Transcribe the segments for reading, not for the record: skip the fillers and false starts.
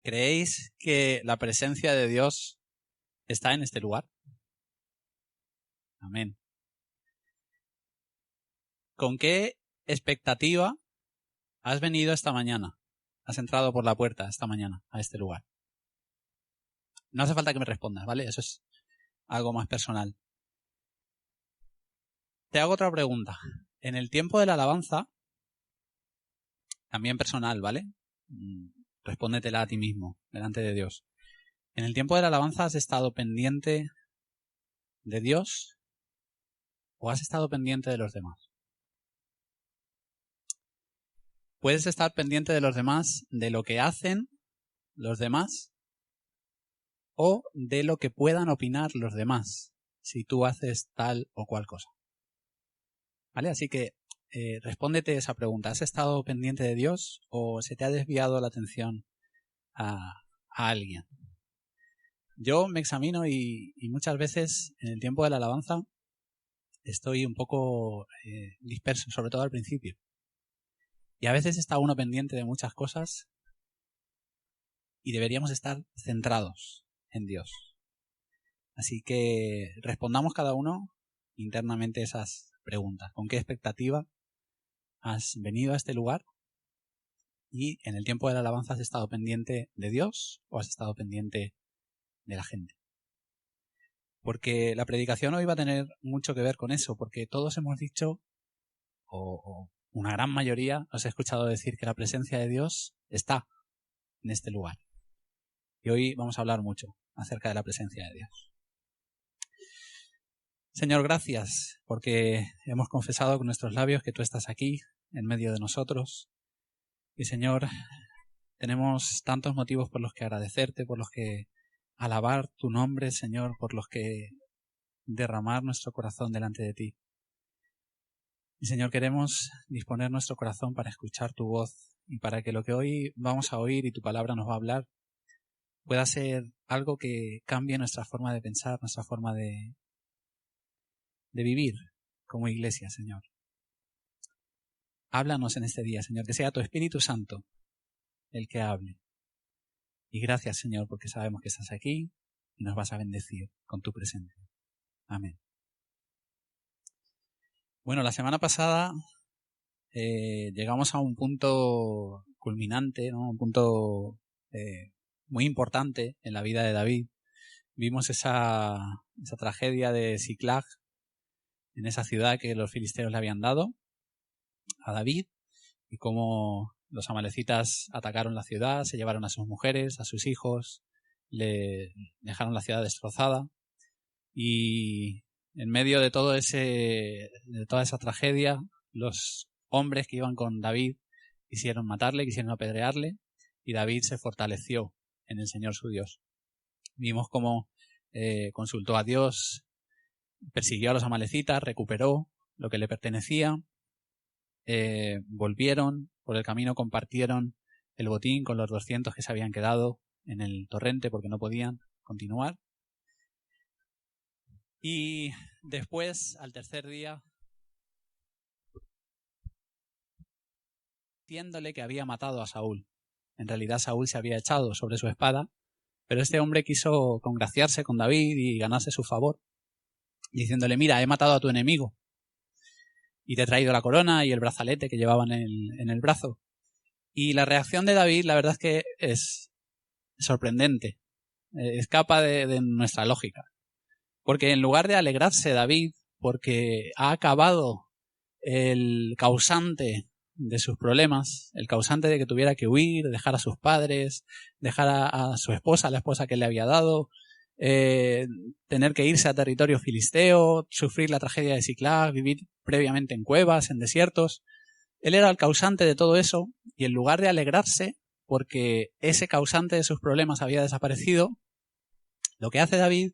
¿Creéis que la presencia de Dios está en este lugar? Amén. ¿Con qué expectativa has venido esta mañana? Has entrado por la puerta esta mañana a este lugar. No hace falta que me respondas, ¿vale? Eso es algo más personal. Te hago otra pregunta. En el tiempo de la alabanza, también personal, ¿vale? Respóndetela a ti mismo, delante de Dios. En el tiempo de la alabanza, ¿has estado pendiente de Dios o has estado pendiente de los demás? Puedes estar pendiente de los demás, de lo que hacen los demás o de lo que puedan opinar los demás si tú haces tal o cual cosa. ¿Vale? Así que respóndete esa pregunta. ¿Has estado pendiente de Dios o se te ha desviado la atención a alguien? Yo me examino y muchas veces en el tiempo de la alabanza estoy un poco disperso, sobre todo al principio. Y a veces está uno pendiente de muchas cosas y deberíamos estar centrados en Dios. Así que respondamos cada uno internamente esas preguntas. ¿Con qué expectativa has venido a este lugar? Y en el tiempo de la alabanza, ¿has estado pendiente de Dios o has estado pendiente de la gente? Porque la predicación hoy va a tener mucho que ver con eso, porque todos hemos dicho, o una gran mayoría, os he escuchado decir que la presencia de Dios está en este lugar. Y hoy vamos a hablar mucho acerca de la presencia de Dios. Señor, gracias, porque hemos confesado con nuestros labios que tú estás aquí, en medio de nosotros. Y Señor, tenemos tantos motivos por los que agradecerte, por los que alabar tu nombre, Señor, por los que derramar nuestro corazón delante de ti. Y Señor, queremos disponer nuestro corazón para escuchar tu voz y para que lo que hoy vamos a oír y tu palabra nos va a hablar pueda ser algo que cambie nuestra forma de pensar, nuestra forma de vivir como iglesia, Señor. Háblanos en este día, Señor, que sea tu Espíritu Santo el que hable. Y gracias, Señor, porque sabemos que estás aquí y nos vas a bendecir con tu presencia. Amén. Bueno, la semana pasada llegamos a un punto culminante, ¿no? Un punto muy importante en la vida de David. Vimos esa tragedia de Ziklag en esa ciudad que los filisteos le habían dado a David y cómo los amalecitas atacaron la ciudad, se llevaron a sus mujeres, a sus hijos, le dejaron la ciudad destrozada y en medio de toda esa tragedia, los hombres que iban con David quisieron matarle, quisieron apedrearle y David se fortaleció en el Señor su Dios. Vimos cómo consultó a Dios, persiguió a los amalecitas, recuperó lo que le pertenecía, volvieron, por el camino compartieron el botín con los 200 que se habían quedado en el torrente porque no podían continuar. Y después, al tercer día, diciéndole que había matado a Saúl. En realidad Saúl se había echado sobre su espada, pero este hombre quiso congraciarse con David y ganarse su favor, diciéndole, mira, he matado a tu enemigo y te he traído la corona y el brazalete que llevaban en el brazo. Y la reacción de David, la verdad es que es sorprendente, escapa de nuestra lógica. Porque en lugar de alegrarse David porque ha acabado el causante de sus problemas, el causante de que tuviera que huir, dejar a sus padres, dejar a su esposa, la esposa que le había dado, tener que irse a territorio filisteo, sufrir la tragedia de Ziklag, vivir previamente en cuevas, en desiertos. Él era el causante de todo eso y en lugar de alegrarse porque ese causante de sus problemas había desaparecido, lo que hace David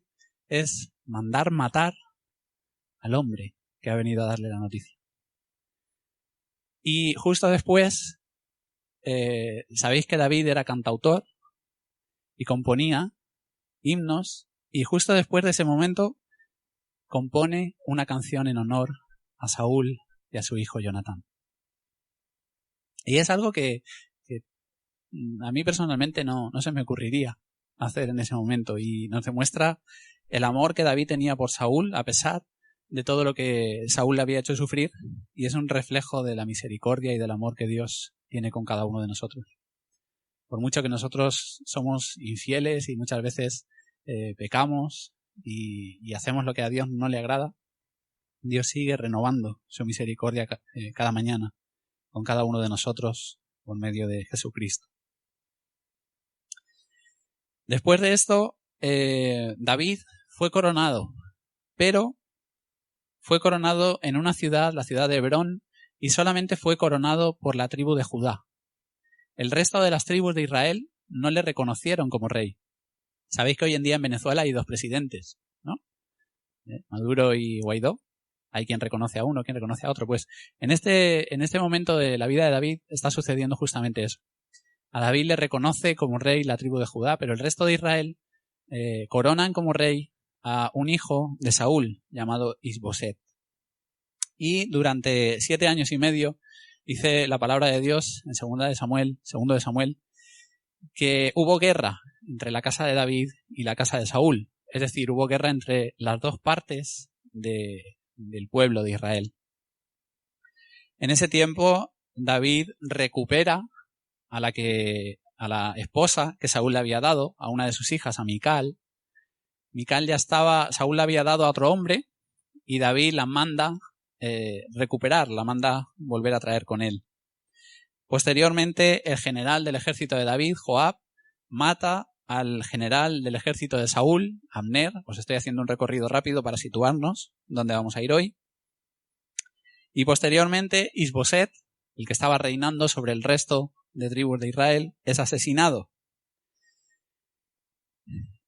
es mandar matar al hombre que ha venido a darle la noticia. Y justo después, sabéis que David era cantautor y componía himnos, y justo después de ese momento compone una canción en honor a Saúl y a su hijo Jonatán. Y es algo que a mí personalmente no se me ocurriría hacer en ese momento, y nos demuestra el amor que David tenía por Saúl a pesar de todo lo que Saúl le había hecho sufrir, y es un reflejo de la misericordia y del amor que Dios tiene con cada uno de nosotros. Por mucho que nosotros somos infieles y muchas veces pecamos y hacemos lo que a Dios no le agrada, Dios sigue renovando su misericordia cada mañana con cada uno de nosotros por medio de Jesucristo. Después de esto, David fue coronado, pero fue coronado en una ciudad, la ciudad de Hebrón, y solamente fue coronado por la tribu de Judá. El resto de las tribus de Israel no le reconocieron como rey. Sabéis que hoy en día en Venezuela hay 2 presidentes, ¿no? Maduro y Guaidó. Hay quien reconoce a uno, quien reconoce a otro. Pues en este momento de la vida de David está sucediendo justamente eso. A David le reconoce como rey la tribu de Judá, pero el resto de Israel coronan como rey a un hijo de Saúl llamado Isboset. Y durante 7 años y medio dice la palabra de Dios en 2 de Samuel, que hubo guerra entre la casa de David y la casa de Saúl. Es decir, hubo guerra entre las 2 partes del pueblo de Israel. En ese tiempo, David recupera a la esposa que Saúl le había dado, a una de sus hijas, a Mical. Mical Saúl la había dado a otro hombre, y David la manda recuperar, la manda volver a traer con él. Posteriormente, el general del ejército de David, Joab, mata al general del ejército de Saúl, Abner. Os estoy haciendo un recorrido rápido para situarnos dónde vamos a ir hoy. Y posteriormente, Isboset, el que estaba reinando sobre el resto de tribus de Israel, es asesinado.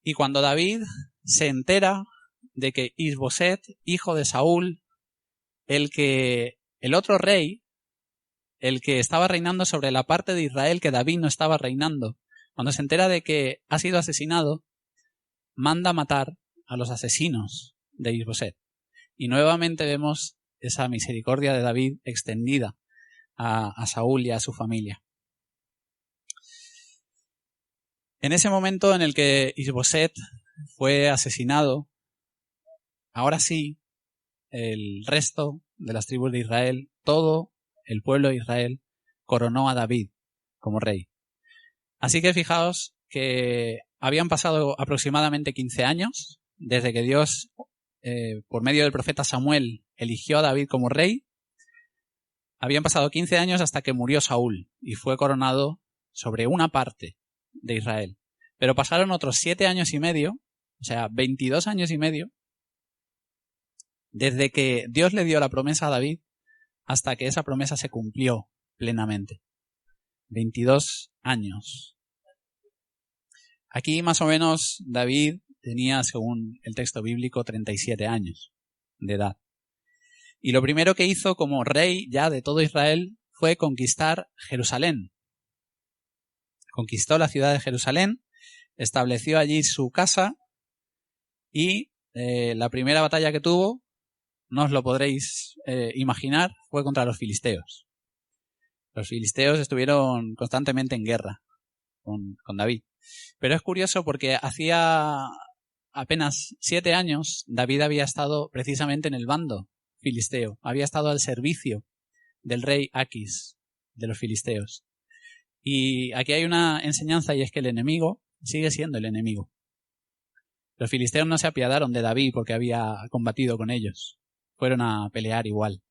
Y cuando David se entera de que Isboset, hijo de Saúl, el otro rey, el que estaba reinando sobre la parte de Israel que David no estaba reinando, cuando se entera de que ha sido asesinado, manda matar a los asesinos de Isboset. Y nuevamente vemos esa misericordia de David extendida a Saúl y a su familia. En ese momento en el que Isboset fue asesinado, ahora sí, el resto de las tribus de Israel, todo el pueblo de Israel, coronó a David como rey. Así que fijaos que habían pasado aproximadamente 15 años desde que Dios, por medio del profeta Samuel, eligió a David como rey. Habían pasado 15 años hasta que murió Saúl y fue coronado sobre una parte de Israel. Pero pasaron otros 7 años y medio, o sea, 22 años y medio, desde que Dios le dio la promesa a David hasta que esa promesa se cumplió plenamente. 22 años. Aquí más o menos David tenía, según el texto bíblico, 37 años de edad. Y lo primero que hizo como rey ya de todo Israel fue conquistar Jerusalén. Conquistó la ciudad de Jerusalén, estableció allí su casa y la primera batalla que tuvo, no os lo podréis imaginar, fue contra los filisteos. Los filisteos estuvieron constantemente en guerra con David. Pero es curioso porque hacía apenas 7 años David había estado precisamente en el bando filisteo. Había estado al servicio del rey Aquis de los filisteos. Y aquí hay una enseñanza, y es que el enemigo sigue siendo el enemigo. Los filisteos no se apiadaron de David porque había combatido con ellos. Fueron a pelear igual.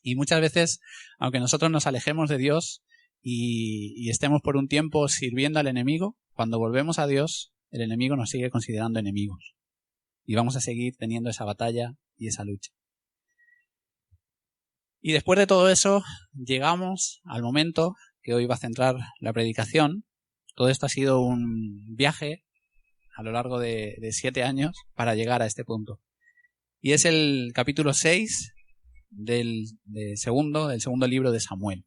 Y muchas veces, aunque nosotros nos alejemos de Dios y estemos por un tiempo sirviendo al enemigo, cuando volvemos a Dios, el enemigo nos sigue considerando enemigos. Y vamos a seguir teniendo esa batalla y esa lucha. Y después de todo eso, llegamos al momento que hoy va a centrar la predicación. Todo esto ha sido un viaje a lo largo de 7 años para llegar a este punto. Y es el capítulo 6 del segundo libro de Samuel.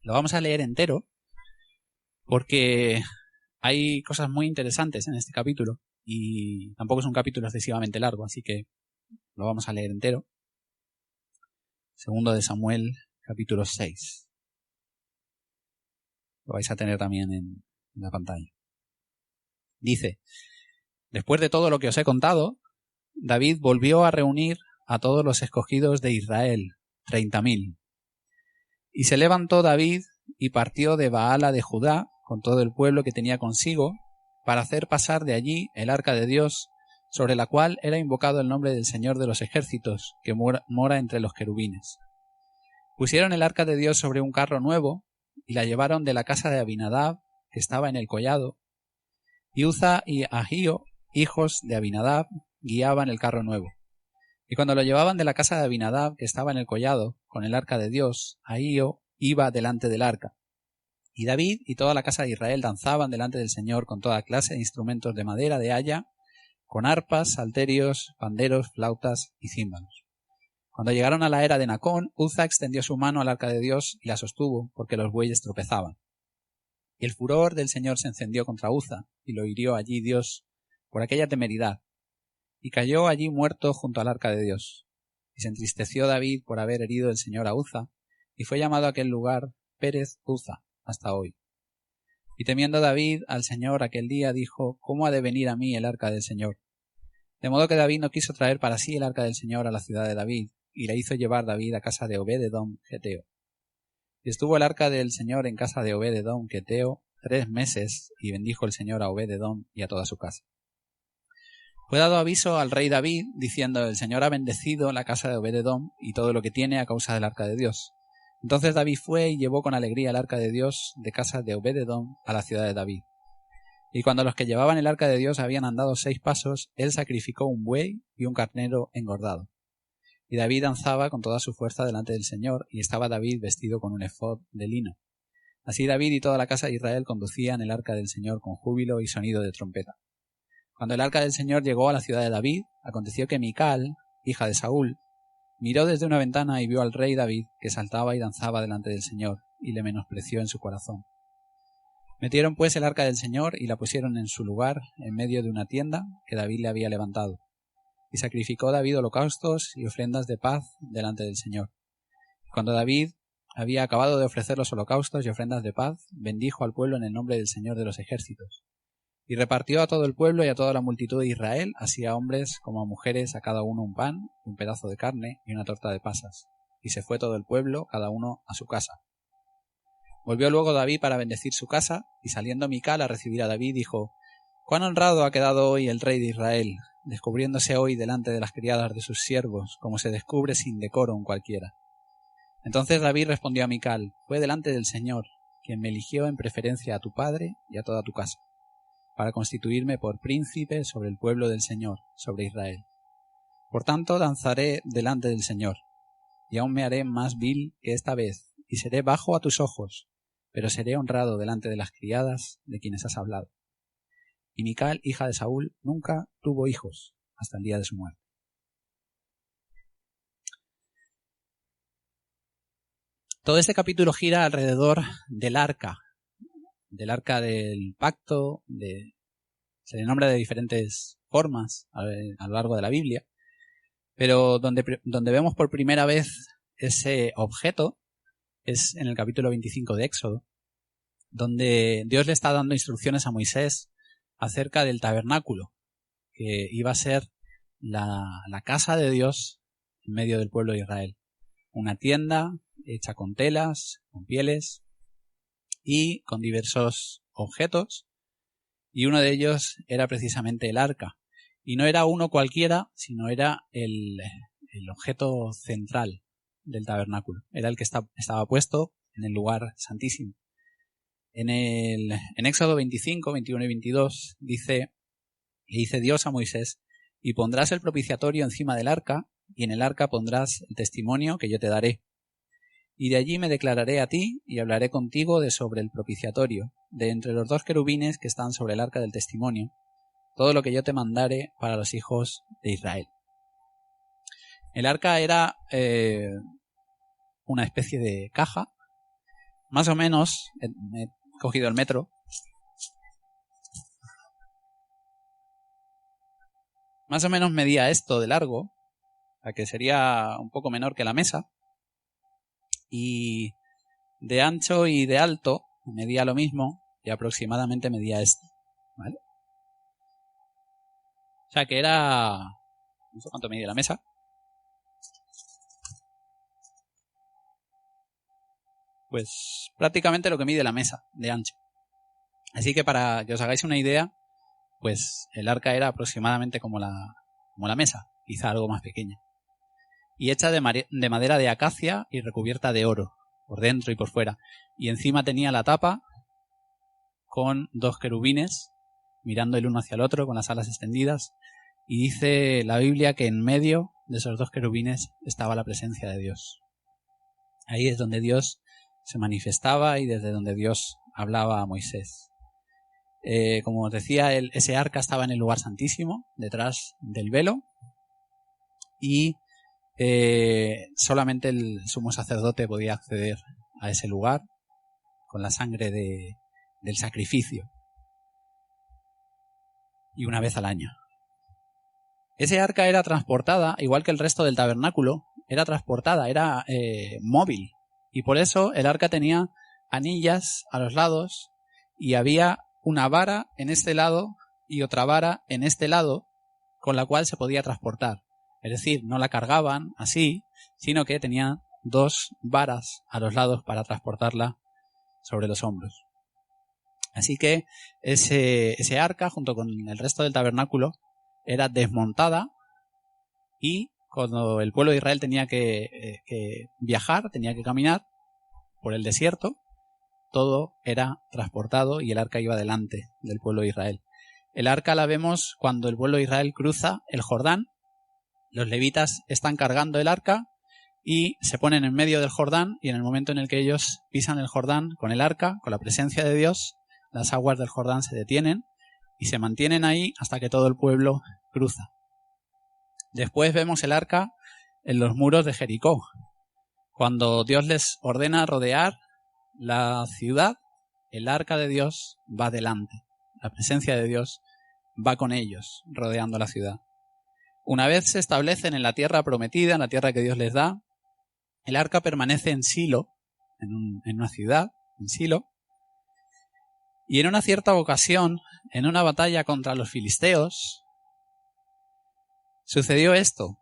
Lo vamos a leer entero porque hay cosas muy interesantes en este capítulo y tampoco es un capítulo excesivamente largo, así que lo vamos a leer entero. Segundo de Samuel, capítulo 6. Lo vais a tener también en la pantalla. Dice: después de todo lo que os he contado, David volvió a reunir a todos los escogidos de Israel, 30.000. Y se levantó David y partió de Baala de Judá con todo el pueblo que tenía consigo, para hacer pasar de allí el arca de Dios, sobre la cual era invocado el nombre del Señor de los ejércitos, que mora entre los querubines. Pusieron el arca de Dios sobre un carro nuevo, y la llevaron de la casa de Abinadab, que estaba en el collado, y Uza y Ahío, hijos de Abinadab, guiaban el carro nuevo. Y cuando lo llevaban de la casa de Abinadab, que estaba en el collado, con el arca de Dios, Ahío iba delante del arca. Y David y toda la casa de Israel danzaban delante del Señor con toda clase de instrumentos de madera de haya, con arpas, salterios, panderos, flautas y címbalos. Cuando llegaron a la era de Nacón, Uza extendió su mano al arca de Dios y la sostuvo, porque los bueyes tropezaban. Y el furor del Señor se encendió contra Uza, y lo hirió allí Dios por aquella temeridad, y cayó allí muerto junto al arca de Dios. Y se entristeció David por haber herido el Señor a Uza, y fue llamado a aquel lugar Pérez Uza, hasta hoy. Y temiendo David al Señor aquel día, dijo: ¿cómo ha de venir a mí el arca del Señor? De modo que David no quiso traer para sí el arca del Señor a la ciudad de David, y la hizo llevar David a casa de Obed-edom geteo. Y estuvo el arca del Señor en casa de Obed-edom geteo 3 meses, y bendijo el Señor a Obed-edom y a toda su casa. Fue dado aviso al rey David, diciendo: el Señor ha bendecido la casa de Obed-edom y todo lo que tiene a causa del arca de Dios. Entonces David fue y llevó con alegría el arca de Dios de casa de Obed-edom a la ciudad de David. Y cuando los que llevaban el arca de Dios habían andado 6 pasos, él sacrificó un buey y un carnero engordado. Y David danzaba con toda su fuerza delante del Señor, y estaba David vestido con un efod de lino. Así David y toda la casa de Israel conducían el arca del Señor con júbilo y sonido de trompeta. Cuando el arca del Señor llegó a la ciudad de David, aconteció que Mical, hija de Saúl, miró desde una ventana y vio al rey David, que saltaba y danzaba delante del Señor, y le menospreció en su corazón. Metieron pues el arca del Señor y la pusieron en su lugar, en medio de una tienda que David le había levantado. Y sacrificó David holocaustos y ofrendas de paz delante del Señor. Cuando David había acabado de ofrecer los holocaustos y ofrendas de paz, bendijo al pueblo en el nombre del Señor de los ejércitos. Y repartió a todo el pueblo y a toda la multitud de Israel, así a hombres como a mujeres, a cada uno un pan, un pedazo de carne y una torta de pasas. Y se fue todo el pueblo, cada uno a su casa. Volvió luego David para bendecir su casa, y saliendo Mical a recibir a David, dijo: «Cuán honrado ha quedado hoy el rey de Israel, descubriéndose hoy delante de las criadas de sus siervos, como se descubre sin decoro un cualquiera». Entonces David respondió a Mical: «Fue delante del Señor, quien me eligió en preferencia a tu padre y a toda tu casa, para constituirme por príncipe sobre el pueblo del Señor, sobre Israel. Por tanto, danzaré delante del Señor, y aún me haré más vil que esta vez, y seré bajo a tus ojos, pero seré honrado delante de las criadas de quienes has hablado». Y Mical, hija de Saúl, nunca tuvo hijos hasta el día de su muerte. Todo este capítulo gira alrededor del arca del pacto, se le nombra de diferentes formas a lo largo de la Biblia, pero donde vemos por primera vez ese objeto es en el capítulo 25 de Éxodo, donde Dios le está dando instrucciones a Moisés acerca del tabernáculo, que iba a ser la casa de Dios en medio del pueblo de Israel. Una tienda hecha con telas, con pieles y con diversos objetos, y uno de ellos era precisamente el arca. Y no era uno cualquiera, sino era el objeto central del tabernáculo. Era el que estaba puesto en el lugar santísimo. En Éxodo 25, 21 y 22 dice: «Y dice Dios a Moisés: y pondrás el propiciatorio encima del arca, y en el arca pondrás el testimonio que yo te daré. Y de allí me declararé a ti, y hablaré contigo de sobre el propiciatorio, de entre los 2 querubines que están sobre el arca del testimonio, todo lo que yo te mandare para los hijos de Israel». El arca era una especie de caja, más o menos, he cogido el metro, más o menos medía esto de largo, a que sería un poco menor que la mesa, y de ancho y de alto medía lo mismo y aproximadamente medía esto, ¿vale? O sea que era... no sé cuánto medía la mesa. Pues prácticamente lo que mide la mesa de ancho. Así que para que os hagáis una idea, pues el arca era aproximadamente como la mesa, quizá algo más pequeña. Y hecha de madera de acacia y recubierta de oro, por dentro y por fuera. Y encima tenía la tapa con 2 querubines, mirando el uno hacia el otro, con las alas extendidas. Y dice la Biblia que en medio de esos 2 querubines estaba la presencia de Dios. Ahí es donde Dios se manifestaba y desde donde Dios hablaba a Moisés. Como os decía, ese arca estaba en el lugar santísimo, detrás del velo, y solamente el sumo sacerdote podía acceder a ese lugar con la sangre del sacrificio, y una vez al año. Ese arca era transportada, igual que el resto del tabernáculo, era transportada, era móvil, y por eso el arca tenía anillas a los lados y había una vara en este lado y otra vara en este lado con la cual se podía transportar. Es decir, no la cargaban así, sino que tenía 2 varas a los lados para transportarla sobre los hombros. Así que ese arca, junto con el resto del tabernáculo, era desmontada, y cuando el pueblo de Israel tenía que viajar, tenía que caminar por el desierto, todo era transportado y el arca iba delante del pueblo de Israel. El arca la vemos cuando el pueblo de Israel cruza el Jordán. Los levitas están cargando el arca y se ponen en medio del Jordán, y en el momento en el que ellos pisan el Jordán con el arca, con la presencia de Dios, las aguas del Jordán se detienen y se mantienen ahí hasta que todo el pueblo cruza. Después vemos el arca en los muros de Jericó. Cuando Dios les ordena rodear la ciudad, el arca de Dios va delante. La presencia de Dios va con ellos, rodeando la ciudad. Una vez se establecen en la tierra prometida, en la tierra que Dios les da, el arca permanece en Silo, en una ciudad, en Silo, y en una cierta ocasión, en una batalla contra los filisteos, sucedió esto.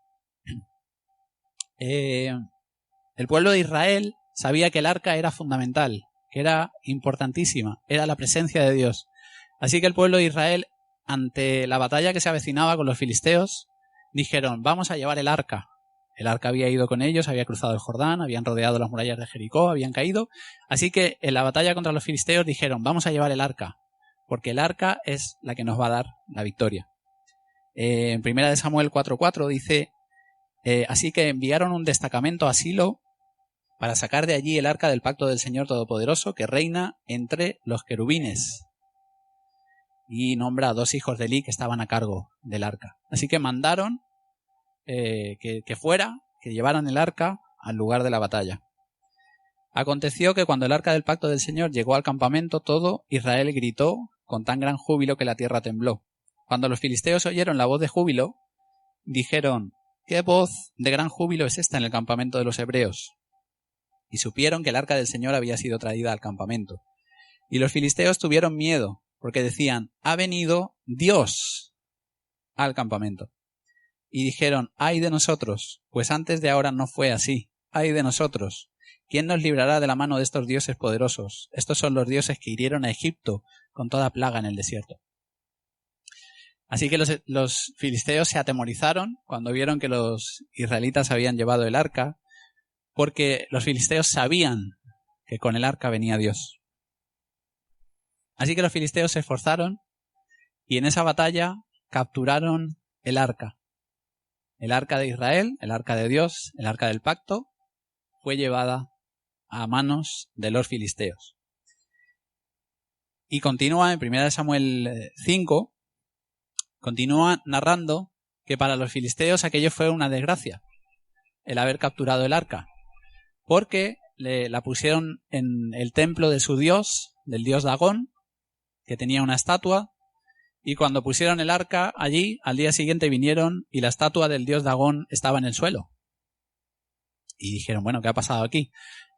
El pueblo de Israel sabía que el arca era fundamental, que era importantísima, era la presencia de Dios. Así que el pueblo de Israel, ante la batalla que se avecinaba con los filisteos, dijeron: vamos a llevar el arca. El arca había ido con ellos, había cruzado el Jordán, habían rodeado las murallas de Jericó, habían caído. Así que en la batalla contra los filisteos dijeron: vamos a llevar el arca, porque el arca es la que nos va a dar la victoria. En 1 Samuel 4:4 dice: así que enviaron un destacamento a Silo para sacar de allí el arca del pacto del Señor Todopoderoso, que reina entre los querubines. Y nombra a 2 hijos de Eli que estaban a cargo del arca. Así que mandaron que llevaran el arca al lugar de la batalla. Aconteció que cuando el arca del pacto del Señor llegó al campamento, todo Israel gritó con tan gran júbilo que la tierra tembló. Cuando los filisteos oyeron la voz de júbilo, dijeron: ¿qué voz de gran júbilo es esta en el campamento de los hebreos? Y supieron que el arca del Señor había sido traída al campamento. Y los filisteos tuvieron miedo, porque decían: ha venido Dios al campamento. Y dijeron: ay de nosotros, pues antes de ahora no fue así. Ay de nosotros, ¿quién nos librará de la mano de estos dioses poderosos? Estos son los dioses que hirieron a Egipto con toda plaga en el desierto. Así que los filisteos se atemorizaron cuando vieron que los israelitas habían llevado el arca, porque los filisteos sabían que con el arca venía Dios. Así que los filisteos se esforzaron y en esa batalla capturaron el arca. El arca de Israel, el arca de Dios, el arca del pacto, fue llevada a manos de los filisteos. Y continúa en 1 Samuel 5, continúa narrando que para los filisteos aquello fue una desgracia, el haber capturado el arca, porque la pusieron en el templo de su dios, del dios Dagón, que tenía una estatua, y cuando pusieron el arca allí, al día siguiente vinieron y la estatua del dios Dagón estaba en el suelo. Y dijeron: bueno, ¿qué ha pasado aquí?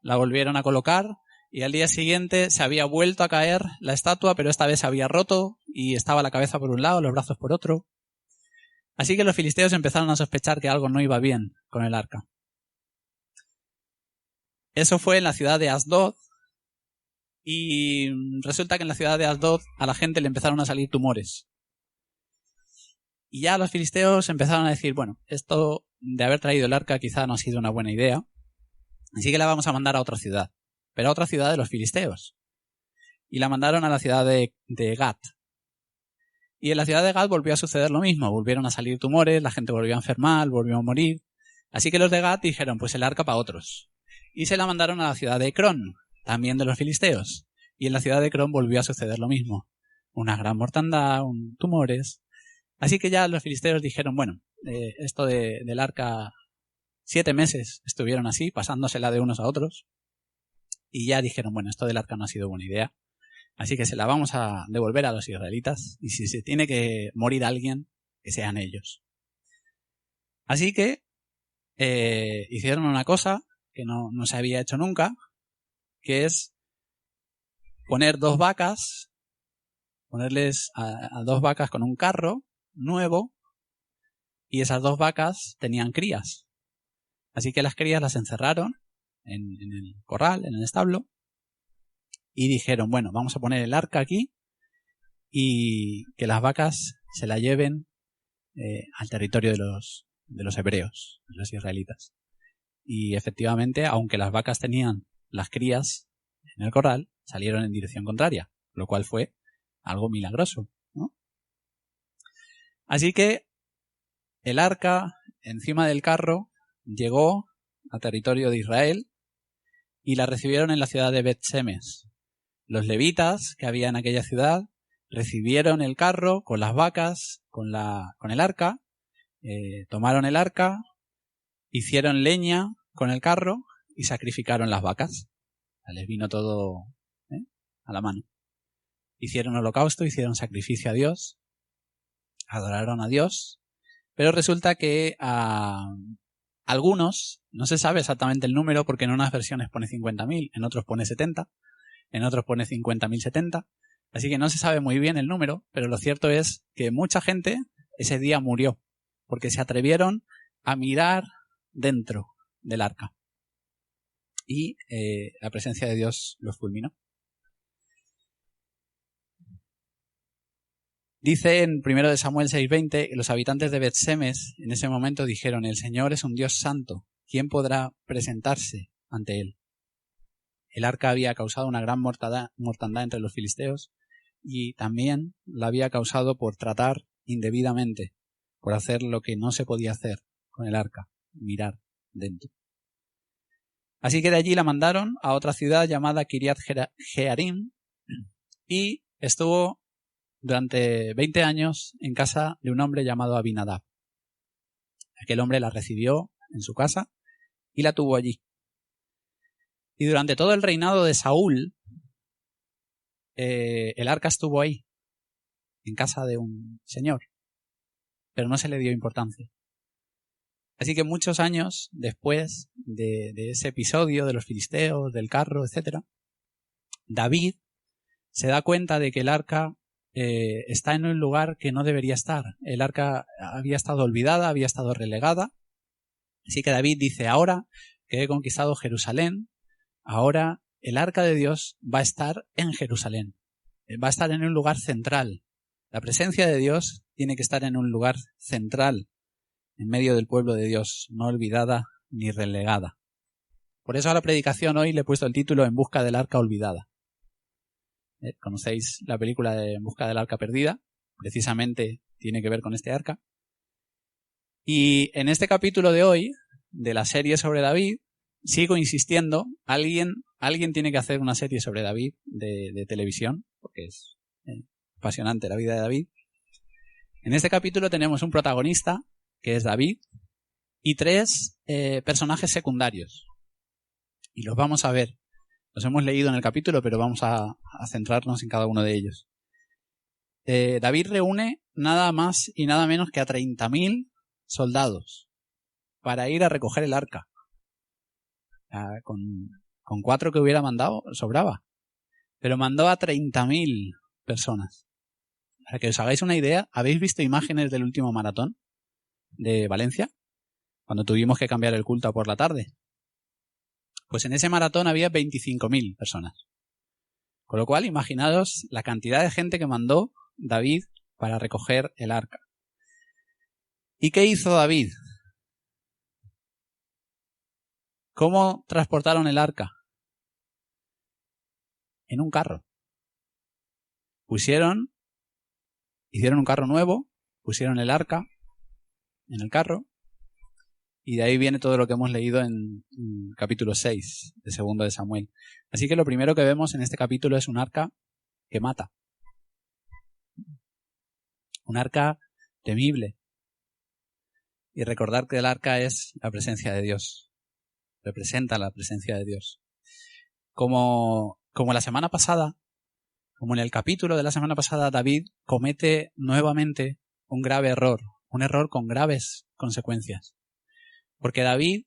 La volvieron a colocar y al día siguiente se había vuelto a caer la estatua, pero esta vez se había roto y estaba la cabeza por un lado, los brazos por otro. Así que los filisteos empezaron a sospechar que algo no iba bien con el arca. Eso fue en la ciudad de Asdod, y resulta que en la ciudad de Asdod a la gente le empezaron a salir tumores. Y ya los filisteos empezaron a decir, bueno, esto de haber traído el arca quizá no ha sido una buena idea, así que la vamos a mandar a otra ciudad, pero a otra ciudad de los filisteos. Y la mandaron a la ciudad de Gat. Y en la ciudad de Gat volvió a suceder lo mismo, volvieron a salir tumores, la gente volvió a enfermar, volvió a morir. Así que los de Gat dijeron, pues el arca para otros. Y se la mandaron a la ciudad de Ecrón, también de los filisteos. Y en la ciudad de Ecrón volvió a suceder lo mismo. Una gran mortandad, tumores. Así que ya los filisteos dijeron, bueno, esto del arca, 7 meses estuvieron así, pasándosela de unos a otros. Y ya dijeron, bueno, esto del arca no ha sido buena idea. Así que se la vamos a devolver a los israelitas. Y si se tiene que morir alguien, que sean ellos. Así que hicieron una cosa que no se había hecho nunca, que es poner 2 vacas, ponerles a 2 vacas con un carro nuevo, y esas 2 vacas tenían crías. Así que las crías las encerraron en el corral, en el establo, y dijeron, bueno, vamos a poner el arca aquí y que las vacas se la lleven al territorio de los hebreos, de los israelitas. Y efectivamente, aunque las vacas tenían las crías en el corral, salieron en dirección contraria, lo cual fue algo milagroso, ¿no? Así que el arca encima del carro llegó al territorio de Israel y la recibieron en la ciudad de Bet-Semes. Los levitas que había en aquella ciudad recibieron el carro con las vacas, con el arca, tomaron el arca, hicieron leña con el carro y sacrificaron las vacas. Les vino todo a la mano. Hicieron holocausto, hicieron sacrificio a Dios, adoraron a Dios, pero resulta que a algunos, no se sabe exactamente el número porque en unas versiones pone 50.000, en otros pone 70, en otros pone 50.070, así que no se sabe muy bien el número, pero lo cierto es que mucha gente ese día murió porque se atrevieron a mirar dentro del arca y la presencia de Dios los fulminó. Dice en 1 Samuel 6:20 que los habitantes de Bet-Semes en ese momento dijeron, el Señor es un Dios santo, ¿quién podrá presentarse ante él? El arca había causado una gran mortandad entre los filisteos y también la había causado por tratar indebidamente, por hacer lo que no se podía hacer con el arca, mirar dentro. Así que de allí la mandaron a otra ciudad llamada Kiriat Jearim y estuvo durante 20 años en casa de un hombre llamado Abinadab. Aquel hombre la recibió en su casa y la tuvo allí. Y durante todo el reinado de Saúl, el arca estuvo ahí, en casa de un señor, pero no se le dio importancia. Así que muchos años después de ese episodio de los filisteos, del carro, etc., David se da cuenta de que el arca está en un lugar que no debería estar. El arca había estado olvidada, había estado relegada. Así que David dice, ahora que he conquistado Jerusalén, ahora el arca de Dios va a estar en Jerusalén. Va a estar en un lugar central. La presencia de Dios tiene que estar en un lugar central, en medio del pueblo de Dios, no olvidada ni relegada. Por eso a la predicación hoy le he puesto el título En busca del arca olvidada. ¿Conocéis la película de En busca del arca perdida? Precisamente tiene que ver con este arca. Y en este capítulo de hoy, de la serie sobre David, sigo insistiendo, alguien tiene que hacer una serie sobre David de televisión, porque es apasionante la vida de David. En este capítulo tenemos un protagonista, que es David, y 3 personajes secundarios. Y los vamos a ver. Los hemos leído en el capítulo, pero vamos a centrarnos en cada uno de ellos. David reúne nada más y nada menos que a 30.000 soldados para ir a recoger el arca. Con Con 4 que hubiera mandado, sobraba. Pero mandó a 30.000 personas. Para que os hagáis una idea, ¿habéis visto imágenes del último maratón de Valencia? Cuando tuvimos que cambiar el culto por la tarde. Pues en ese maratón había 25.000 personas. Con lo cual, imaginaos la cantidad de gente que mandó David para recoger el arca. ¿Y qué hizo David? ¿Cómo transportaron el arca? En un carro. Hicieron un carro nuevo, pusieron el arca en el carro, y de ahí viene todo lo que hemos leído en capítulo 6 de 2 de Samuel. Así que lo primero que vemos en este capítulo es un arca que mata. Un arca temible. Y recordar que el arca es la presencia de Dios. Representa la presencia de Dios. Como la semana pasada, como en el capítulo de la semana pasada, David comete nuevamente un grave error. Un error con graves consecuencias. Porque David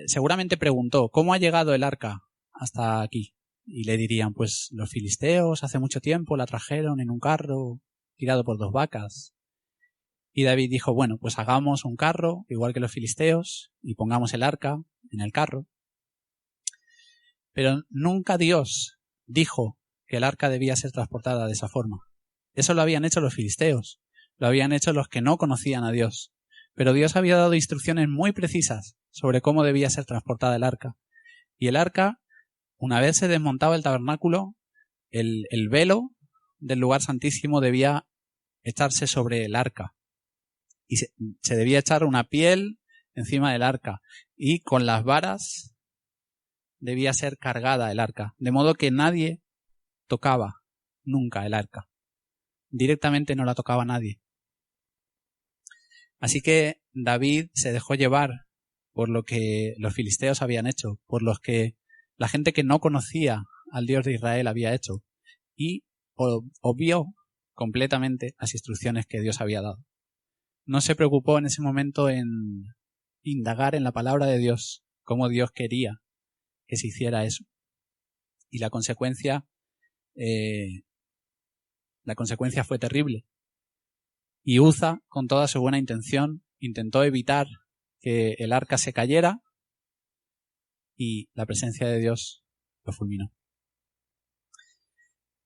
seguramente preguntó, ¿cómo ha llegado el arca hasta aquí? Y le dirían, pues los filisteos hace mucho tiempo la trajeron en un carro tirado por 2 vacas. Y David dijo, bueno, pues hagamos un carro, igual que los filisteos, y pongamos el arca en el carro. Pero nunca Dios dijo que el arca debía ser transportada de esa forma. Eso lo habían hecho los filisteos, lo habían hecho los que no conocían a Dios. Pero Dios había dado instrucciones muy precisas sobre cómo debía ser transportada el arca. Y el arca, una vez se desmontaba el tabernáculo, el velo del lugar santísimo debía echarse sobre el arca. Y se debía echar una piel encima del arca. Y con las varas debía ser cargada el arca. De modo que nadie tocaba nunca el arca. Directamente no la tocaba nadie. Así que David se dejó llevar por lo que los filisteos habían hecho, por los que la gente que no conocía al Dios de Israel había hecho, y obvió completamente las instrucciones que Dios había dado. No se preocupó en ese momento en indagar en la palabra de Dios, cómo Dios quería que se hiciera eso. Y la consecuencia fue terrible. Y Uza, con toda su buena intención, intentó evitar que el arca se cayera y la presencia de Dios lo fulminó.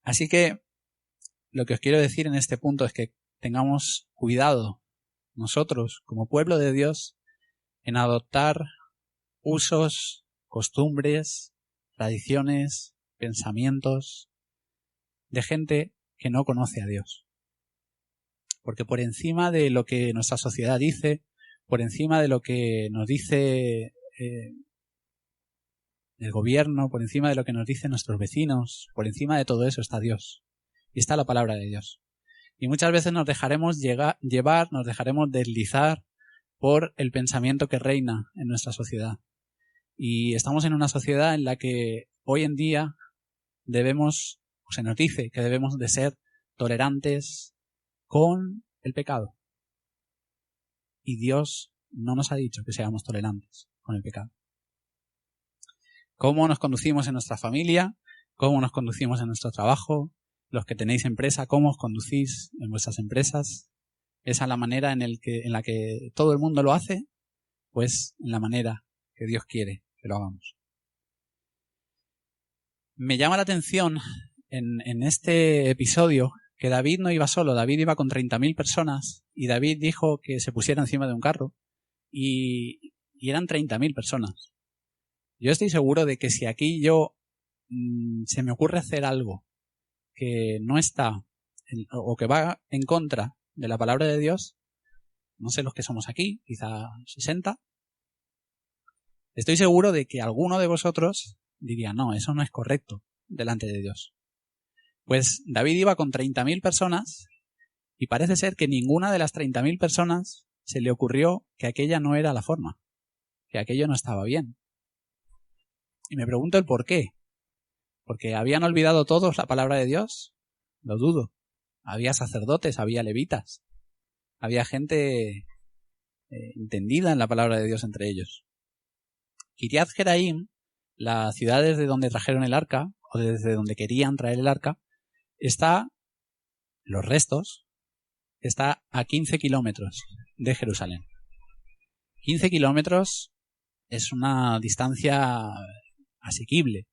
Así que lo que os quiero decir en este punto es que tengamos cuidado nosotros, como pueblo de Dios, en adoptar usos, costumbres, tradiciones, pensamientos de gente que no conoce a Dios. Porque por encima de lo que nuestra sociedad dice, por encima de lo que nos dice el gobierno, por encima de lo que nos dicen nuestros vecinos, por encima de todo eso está Dios. Y está la palabra de Dios. Y muchas veces nos dejaremos llevar, nos dejaremos deslizar por el pensamiento que reina en nuestra sociedad. Y estamos en una sociedad en la que hoy en día se nos dice que debemos de ser tolerantes con el pecado. Y Dios no nos ha dicho que seamos tolerantes con el pecado. Cómo nos conducimos en nuestra familia, cómo nos conducimos en nuestro trabajo, los que tenéis empresa, cómo os conducís en vuestras empresas, esa es la manera en la que todo el mundo lo hace, pues en la manera que Dios quiere que lo hagamos. Me llama la atención en este episodio que David no iba solo, David iba con 30.000 personas y David dijo que se pusiera encima de un carro y eran 30.000 personas. Yo estoy seguro de que si aquí se me ocurre hacer algo que no está o que va en contra de la palabra de Dios, no sé los que somos aquí, quizá 60, estoy seguro de que alguno de vosotros diría, no, eso no es correcto delante de Dios. Pues David iba con 30.000 personas y parece ser que ninguna de las 30.000 personas se le ocurrió que aquella no era la forma, que aquello no estaba bien. Y me pregunto el por qué. ¿Porque habían olvidado todos la palabra de Dios? Lo dudo. Había sacerdotes, había levitas, había gente entendida en la palabra de Dios entre ellos. Kiriath Jearim la ciudad desde donde trajeron el arca, o desde donde querían traer el arca, está, los restos, está a 15 kilómetros de Jerusalén. 15 kilómetros es una distancia asequible.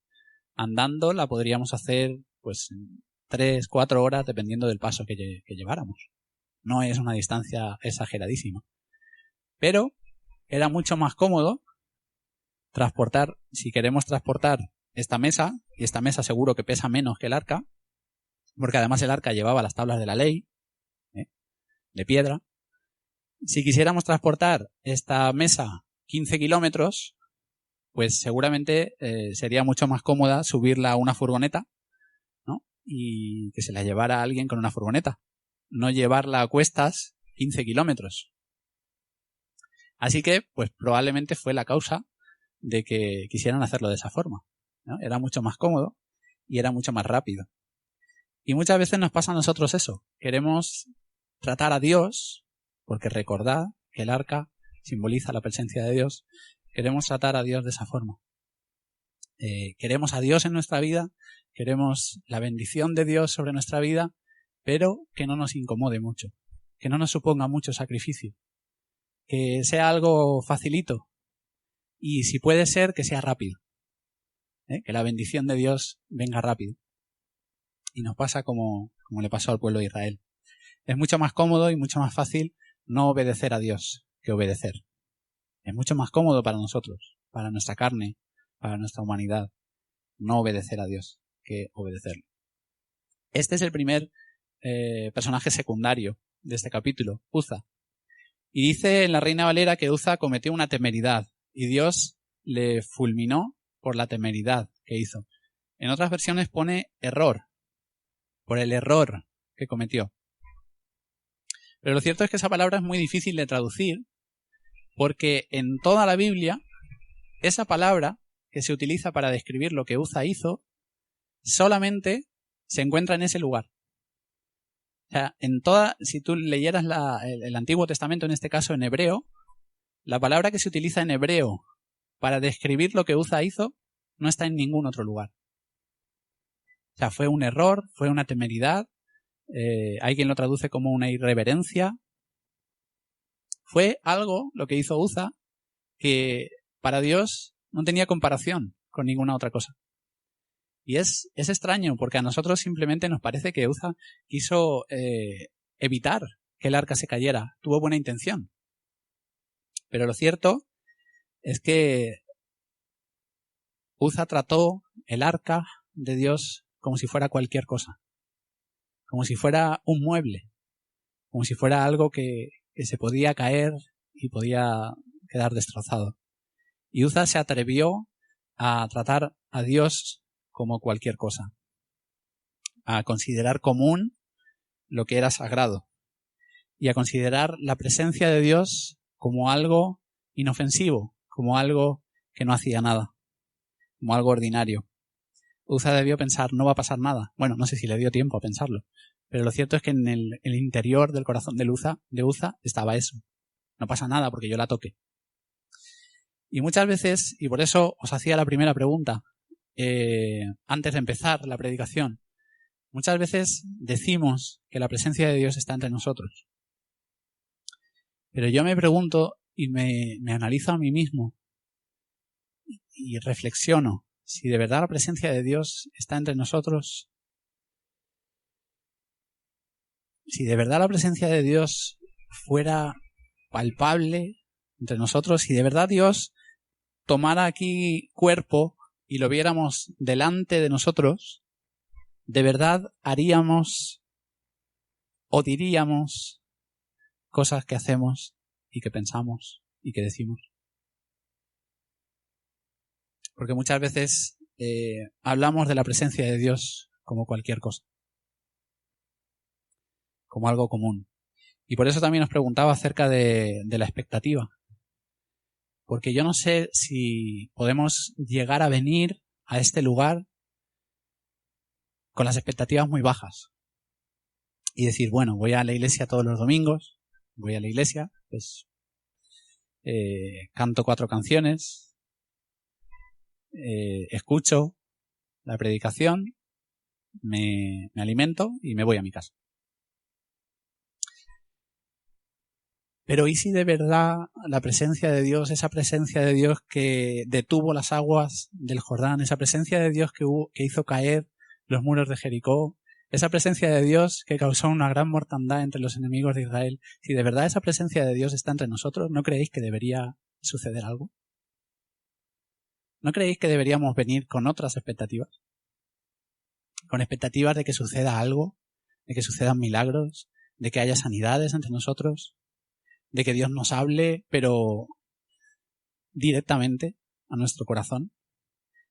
Andando la podríamos hacer pues 3-4 horas dependiendo del paso que lleváramos. No es una distancia exageradísima. Pero era mucho más cómodo transportar, si queremos transportar esta mesa, y esta mesa seguro que pesa menos que el arca, porque además el arca llevaba las tablas de la ley, de piedra. Si quisiéramos transportar esta mesa 15 kilómetros, pues seguramente sería mucho más cómoda subirla a una furgoneta, ¿no? Y que se la llevara alguien con una furgoneta, no llevarla a cuestas 15 kilómetros. Así que, pues probablemente fue la causa de que quisieran hacerlo de esa forma, ¿no? Era mucho más cómodo y era mucho más rápido. Y muchas veces nos pasa a nosotros eso. Queremos tratar a Dios, porque recordad que el arca simboliza la presencia de Dios. Queremos tratar a Dios de esa forma. Queremos a Dios en nuestra vida, queremos la bendición de Dios sobre nuestra vida, pero que no nos incomode mucho, que no nos suponga mucho sacrificio, que sea algo facilito y si puede ser que sea rápido, que la bendición de Dios venga rápido. Y nos pasa como le pasó al pueblo de Israel. Es mucho más cómodo y mucho más fácil no obedecer a Dios que obedecer. Es mucho más cómodo para nosotros, para nuestra carne, para nuestra humanidad, no obedecer a Dios que obedecerlo. Este es el primer personaje secundario de este capítulo, Uza. Y dice en la Reina Valera que Uza cometió una temeridad y Dios le fulminó por la temeridad que hizo. En otras versiones pone error, por el error que cometió. Pero lo cierto es que esa palabra es muy difícil de traducir porque en toda la Biblia esa palabra que se utiliza para describir lo que Uza hizo solamente se encuentra en ese lugar. O sea, si tú leyeras el Antiguo Testamento, en este caso en hebreo, la palabra que se utiliza en hebreo para describir lo que Uza hizo no está en ningún otro lugar. O sea, fue un error, fue una temeridad, hay quien lo traduce como una irreverencia. Fue algo, lo que hizo Uza, que para Dios no tenía comparación con ninguna otra cosa. Y es extraño, porque a nosotros simplemente nos parece que Uza quiso evitar que el arca se cayera. Tuvo buena intención. Pero lo cierto es que Uza trató el arca de Dios como si fuera cualquier cosa. Como si fuera un mueble. Como si fuera algo que se podía caer y podía quedar destrozado. Y Uza se atrevió a tratar a Dios como cualquier cosa, a considerar común lo que era sagrado y a considerar la presencia de Dios como algo inofensivo, como algo que no hacía nada, como algo ordinario. Uza debió pensar, no va a pasar nada. Bueno, no sé si le dio tiempo a pensarlo, pero lo cierto es que en el interior del corazón de Uza estaba eso. No pasa nada porque yo la toqué. Y muchas veces, y por eso os hacía la primera pregunta, antes de empezar la predicación, muchas veces decimos que la presencia de Dios está entre nosotros. Pero yo me pregunto y me analizo a mí mismo y reflexiono si de verdad la presencia de Dios está entre nosotros. Si de verdad la presencia de Dios fuera palpable entre nosotros, si de verdad Dios tomara aquí cuerpo y lo viéramos delante de nosotros, ¿de verdad haríamos o diríamos cosas que hacemos y que pensamos y que decimos? Porque muchas veces hablamos de la presencia de Dios como cualquier cosa, como algo común. Y por eso también os preguntaba acerca de la expectativa. Porque yo no sé si podemos llegar a venir a este lugar con las expectativas muy bajas. Y decir, bueno, voy a la iglesia todos los domingos, voy a la iglesia, pues canto 4 canciones, escucho la predicación, me alimento y me voy a mi casa. Pero ¿y si de verdad la presencia de Dios, esa presencia de Dios que detuvo las aguas del Jordán, esa presencia de Dios que hizo caer los muros de Jericó, esa presencia de Dios que causó una gran mortandad entre los enemigos de Israel, si de verdad esa presencia de Dios está entre nosotros, ¿no creéis que debería suceder algo? ¿No creéis que deberíamos venir con otras expectativas? Con expectativas de que suceda algo, de que sucedan milagros, de que haya sanidades entre nosotros, de que Dios nos hable, pero directamente a nuestro corazón.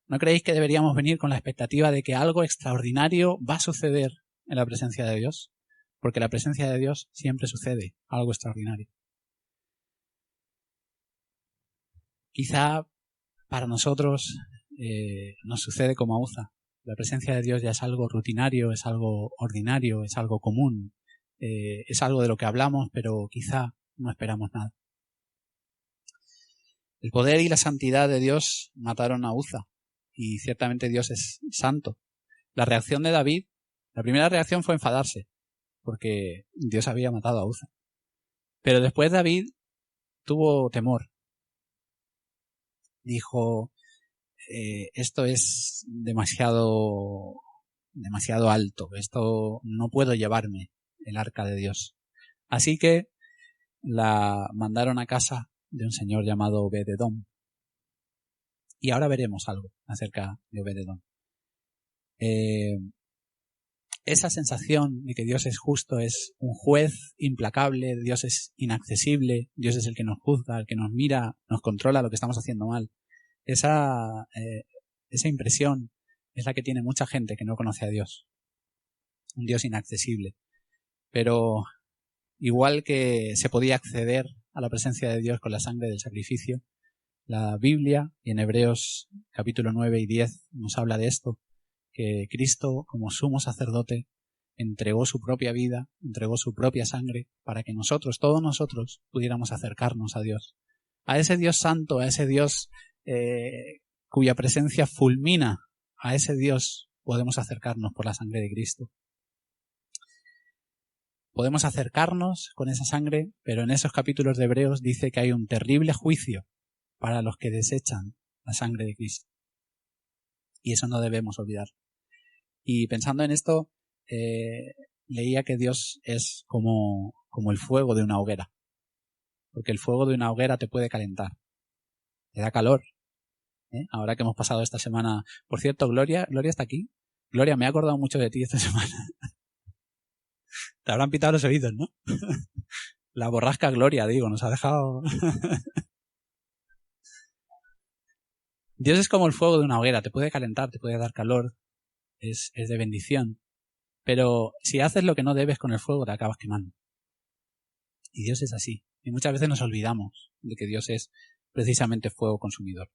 ¿No creéis que deberíamos venir con la expectativa de que algo extraordinario va a suceder en la presencia de Dios? Porque la presencia de Dios siempre sucede algo extraordinario. Quizá para nosotros nos sucede como a Uza. La presencia de Dios ya es algo rutinario, es algo ordinario, es algo común, es algo de lo que hablamos, pero quizá no esperamos nada. El poder y la santidad de Dios mataron a Uza, y ciertamente Dios es santo. La reacción de David, la primera reacción fue enfadarse, porque Dios había matado a Uza. Pero después David tuvo temor. Dijo, esto es demasiado alto, esto no puedo llevarme el arca de Dios. Así que la mandaron a casa de un señor llamado Obed-Edom. Y ahora veremos algo acerca de Obed-Edom. Esa sensación de que Dios es justo, es un juez implacable, Dios es inaccesible, Dios es el que nos juzga, el que nos mira, nos controla lo que estamos haciendo mal. Esa impresión es la que tiene mucha gente que no conoce a Dios. Un Dios inaccesible. Pero igual que se podía acceder a la presencia de Dios con la sangre del sacrificio, la Biblia, y en Hebreos capítulo 9 y 10 nos habla de esto, que Cristo, como sumo sacerdote, entregó su propia vida, entregó su propia sangre, para que nosotros, todos nosotros, pudiéramos acercarnos a Dios. A ese Dios santo, a ese Dios cuya presencia fulmina, a ese Dios podemos acercarnos por la sangre de Cristo. Podemos acercarnos con esa sangre, pero en esos capítulos de Hebreos dice que hay un terrible juicio para los que desechan la sangre de Cristo. Y eso no debemos olvidar. Y pensando en esto, leía que Dios es como el fuego de una hoguera. Porque el fuego de una hoguera te puede calentar. Te da calor. Ahora que hemos pasado esta semana... Por cierto, Gloria está aquí. Gloria, me he acordado mucho de ti esta semana. Te habrán pitado los oídos, ¿no? La borrasca Gloria, digo, nos ha dejado... Dios es como el fuego de una hoguera, te puede calentar, te puede dar calor, es de bendición. Pero si haces lo que no debes con el fuego, te acabas quemando. Y Dios es así. Y muchas veces nos olvidamos de que Dios es precisamente fuego consumidor.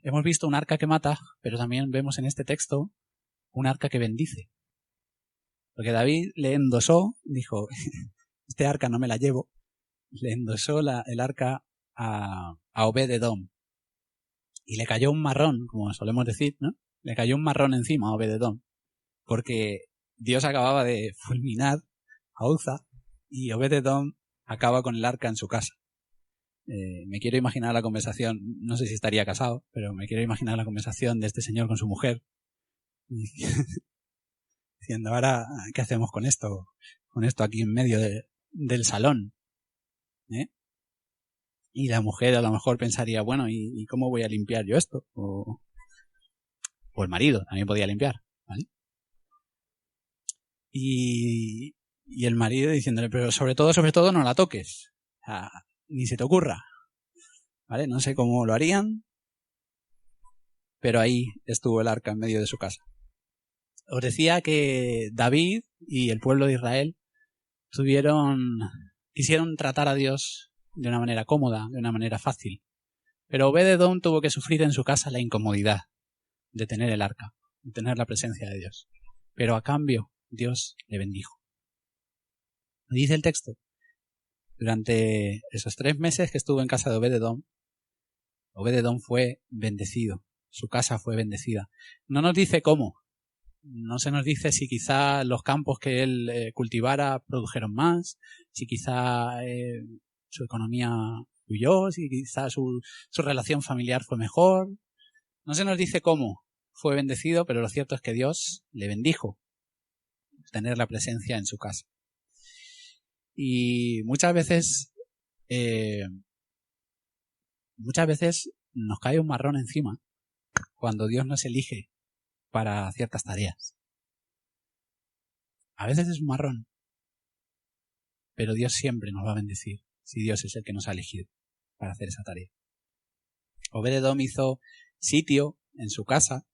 Hemos visto un arca que mata, pero también vemos en este texto un arca que bendice. Porque David le endosó, dijo, este arca no me la llevo, le endosó el arca a Obed-Edom. Y le cayó un marrón, como solemos decir, ¿no? Le cayó un marrón encima a Obed-Edom. Porque Dios acababa de fulminar a Uza y Obed-Edom acaba con el arca en su casa. Me quiero imaginar la conversación, no sé si estaría casado, pero me quiero imaginar la conversación de este señor con su mujer. Diciendo, ahora, ¿qué hacemos con esto? Con esto aquí en medio del salón. Y la mujer a lo mejor pensaría, bueno, ¿y cómo voy a limpiar yo esto? O el marido también podía limpiar, ¿vale? Y el marido diciéndole, pero sobre todo no la toques. O sea, ni se te ocurra. ¿Vale? No sé cómo lo harían, pero ahí estuvo el arca en medio de su casa. Os decía que David y el pueblo de Israel quisieron tratar a Dios de una manera cómoda, de una manera fácil. Pero Obed-Edom tuvo que sufrir en su casa la incomodidad de tener el arca, de tener la presencia de Dios. Pero a cambio, Dios le bendijo. Dice el texto, durante esos 3 meses que estuvo en casa de Obed-Edom, Obed-edom fue bendecido, su casa fue bendecida. No nos dice cómo, no se nos dice si quizá los campos que él cultivara produjeron más, si quizá su economía fluyó, si quizá su relación familiar fue mejor. No se nos dice cómo fue bendecido, pero lo cierto es que Dios le bendijo tener la presencia en su casa. Y muchas veces nos cae un marrón encima cuando Dios nos elige para ciertas tareas. A veces es un marrón, pero Dios siempre nos va a bendecir si Dios es el que nos ha elegido para hacer esa tarea. Obed-edom hizo sitio en su casa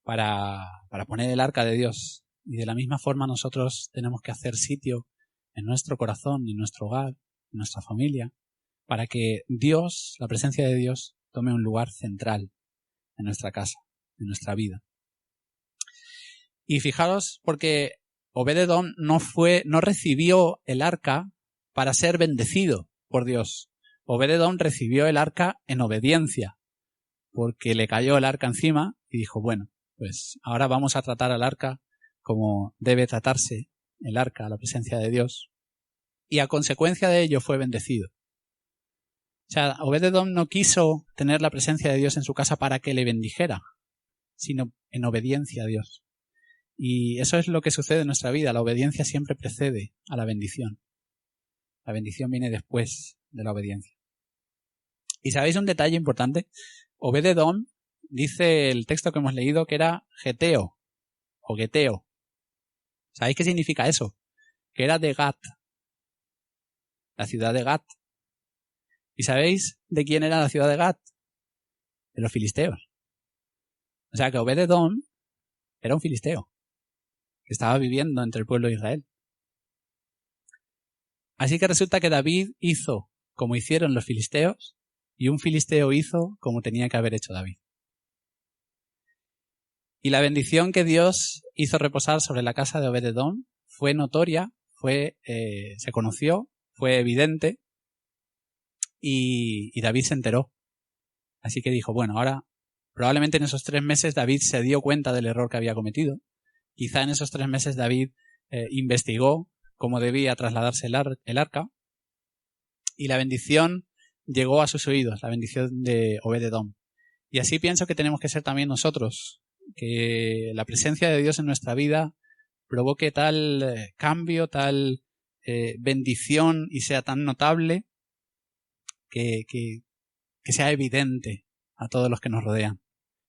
para poner el arca de Dios, y de la misma forma nosotros tenemos que hacer sitio en nuestro corazón, en nuestro hogar, en nuestra familia, para que Dios, la presencia de Dios, tome un lugar central en nuestra casa, en nuestra vida. Y fijaros, porque Obed-edom no recibió el arca para ser bendecido por Dios. Obed-edom recibió el arca en obediencia, porque le cayó el arca encima y dijo, bueno, pues ahora vamos a tratar al arca como debe tratarse el arca, la presencia de Dios. Y a consecuencia de ello fue bendecido. O sea, Obed-edom no quiso tener la presencia de Dios en su casa para que le bendijera, sino en obediencia a Dios. Y eso es lo que sucede en nuestra vida. La obediencia siempre precede a la bendición. La bendición viene después de la obediencia. ¿Y sabéis un detalle importante? Obed-edom, dice el texto que hemos leído, que era geteo o geteo. ¿Sabéis qué significa eso? Que era de Gat, la ciudad de Gat. ¿Y sabéis de quién era la ciudad de Gat? De los filisteos. O sea que Obed-edom era un filisteo que estaba viviendo entre el pueblo de Israel. Así que resulta que David hizo como hicieron los filisteos y un filisteo hizo como tenía que haber hecho David. Y la bendición que Dios hizo reposar sobre la casa de Obed-edom fue notoria, se conoció, fue evidente y David se enteró. Así que dijo, bueno, ahora probablemente en esos 3 meses David se dio cuenta del error que había cometido. Quizá en esos 3 meses David investigó cómo debía trasladarse el arca y la bendición llegó a sus oídos, la bendición de Obed-edom. Y así pienso que tenemos que ser también nosotros, que la presencia de Dios en nuestra vida provoque tal cambio, tal bendición y sea tan notable que sea evidente a todos los que nos rodean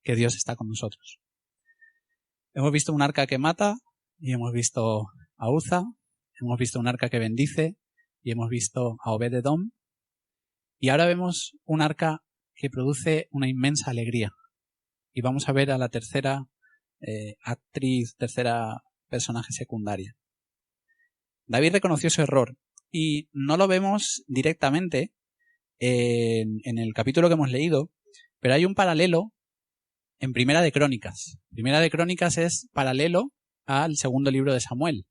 que Dios está con nosotros. Hemos visto un arca que mata y hemos visto a Uza, hemos visto un arca que bendice y hemos visto a Obed-edom, y ahora vemos un arca que produce una inmensa alegría. Y vamos a ver a la tercera tercera personaje secundaria. David reconoció su error y no lo vemos directamente en el capítulo que hemos leído, pero hay un paralelo en Primera de Crónicas. Primera de Crónicas es paralelo al segundo libro de Samuel.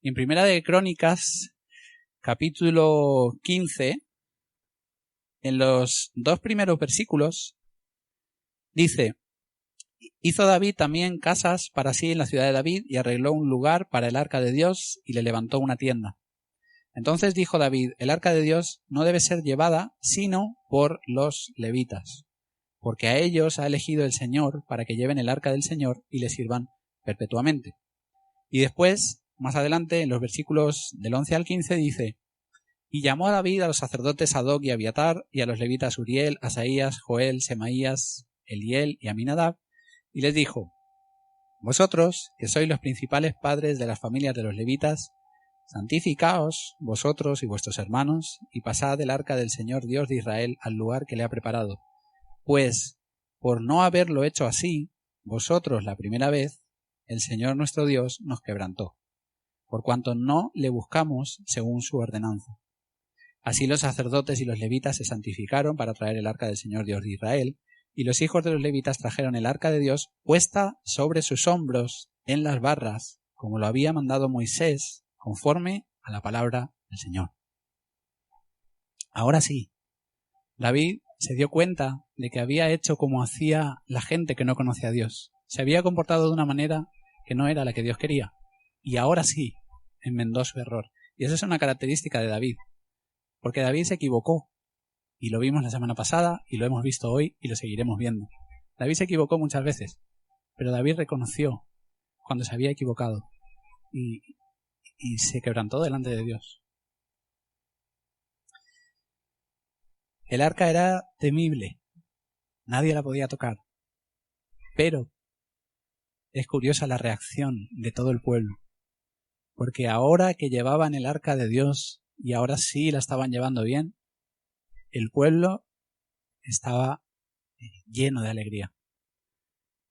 En Primera de Crónicas, capítulo 15, en los 2 primeros versículos, dice: hizo David también casas para sí en la ciudad de David y arregló un lugar para el arca de Dios y le levantó una tienda. Entonces dijo David: el arca de Dios no debe ser llevada sino por los levitas, porque a ellos ha elegido el Señor para que lleven el arca del Señor y le sirvan perpetuamente. Y después, más adelante, en los versículos del 11 al 15, dice: y llamó a David a los sacerdotes Sadoc y Abiatar, y a los levitas Uriel, Asaías, Joel, Semaías, Eliel y Aminadab, y les dijo: vosotros, que sois los principales padres de las familias de los levitas, santificaos vosotros y vuestros hermanos, y pasad el arca del Señor Dios de Israel al lugar que le ha preparado. Pues, por no haberlo hecho así, vosotros la primera vez, el Señor nuestro Dios nos quebrantó, por cuanto no le buscamos según su ordenanza. Así los sacerdotes y los levitas se santificaron para traer el arca del Señor Dios de Israel, y los hijos de los levitas trajeron el arca de Dios puesta sobre sus hombros en las barras, como lo había mandado Moisés, conforme a la palabra del Señor. Ahora sí, David se dio cuenta de que había hecho como hacía la gente que no conocía a Dios. Se había comportado de una manera que no era la que Dios quería. Y ahora sí, enmendó su error. Y esa es una característica de David. Porque David se equivocó. Y lo vimos la semana pasada, y lo hemos visto hoy, y lo seguiremos viendo. David se equivocó muchas veces. Pero David reconoció cuando se había equivocado. Y se quebrantó delante de Dios. El arca era temible. Nadie la podía tocar. Pero es curiosa la reacción de todo el pueblo. Porque ahora que llevaban el arca de Dios y ahora sí la estaban llevando bien, el pueblo estaba lleno de alegría.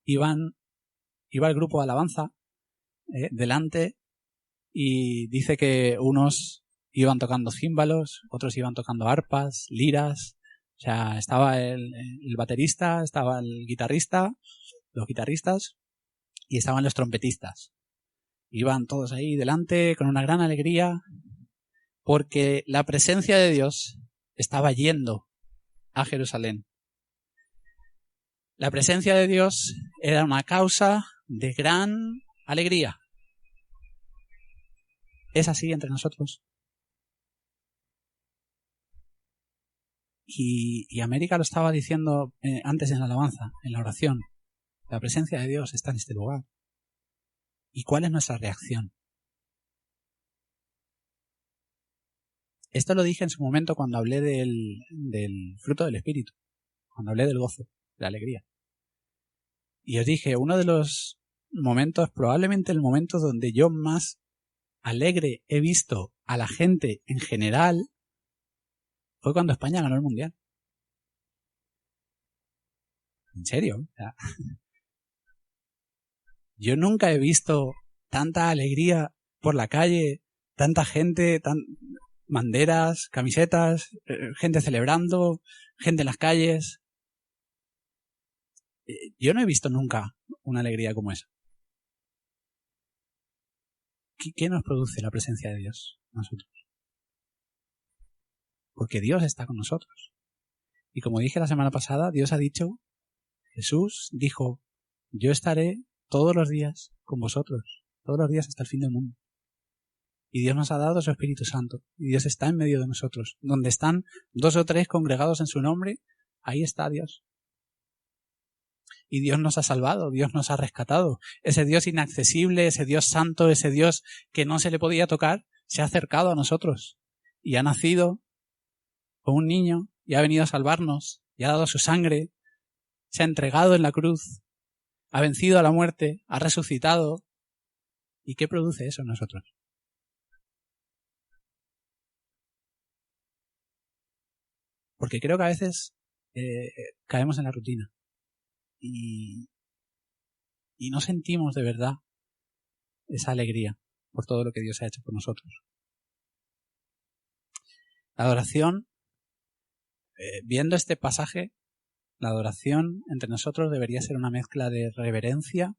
Iba el grupo de alabanza delante y dice que unos iban tocando címbalos, otros iban tocando arpas, liras. O sea, estaba el baterista, estaba el guitarrista, los guitarristas y estaban los trompetistas. Iban todos ahí delante con una gran alegría porque la presencia de Dios estaba yendo a Jerusalén. La presencia de Dios era una causa de gran alegría. ¿Es así entre nosotros? Y América lo estaba diciendo antes en la alabanza, en la oración. La presencia de Dios está en este lugar. ¿Y cuál es nuestra reacción? Esto lo dije en su momento cuando hablé del fruto del Espíritu, cuando hablé del gozo, de la alegría. Y os dije, uno de los momentos, probablemente el momento donde yo más alegre he visto a la gente en general, fue cuando España ganó el Mundial. En serio. O sea, yo nunca he visto tanta alegría por la calle, tanta gente, banderas, camisetas, gente celebrando, gente en las calles. Yo no he visto nunca una alegría como esa. ¿Qué nos produce la presencia de Dios a nosotros? Porque Dios está con nosotros. Y como dije la semana pasada, Dios ha dicho, Jesús dijo, yo estaré todos los días con vosotros, todos los días hasta el fin del mundo. Y Dios nos ha dado su Espíritu Santo. Y Dios está en medio de nosotros. Donde están 2 o 3 congregados en su nombre, ahí está Dios. Y Dios nos ha salvado, Dios nos ha rescatado. Ese Dios inaccesible, ese Dios santo, ese Dios que no se le podía tocar, se ha acercado a nosotros. Y ha nacido como un niño y ha venido a salvarnos. Y ha dado su sangre. Se ha entregado en la cruz. Ha vencido a la muerte. Ha resucitado. ¿Y qué produce eso en nosotros? Porque creo que a veces caemos en la rutina y no sentimos de verdad esa alegría por todo lo que Dios ha hecho por nosotros. La adoración, viendo este pasaje, la adoración entre nosotros debería ser una mezcla de reverencia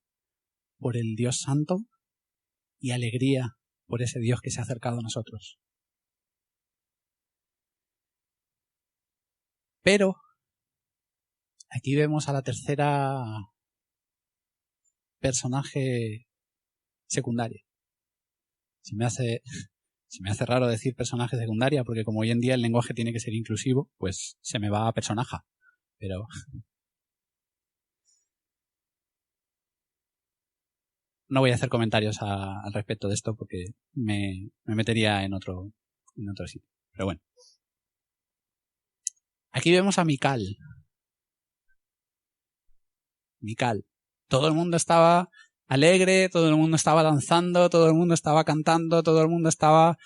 por el Dios Santo y alegría por ese Dios que se ha acercado a nosotros. Pero aquí vemos a la tercera personaje secundaria. Se me hace raro decir personaje secundaria porque como hoy en día el lenguaje tiene que ser inclusivo, pues se me va a personaja. Pero no voy a hacer comentarios al respecto de esto porque me metería en otro sitio. Pero bueno. Aquí vemos a Mical. Mical. Todo el mundo estaba alegre, todo el mundo estaba danzando, todo el mundo estaba cantando, todo el mundo estaba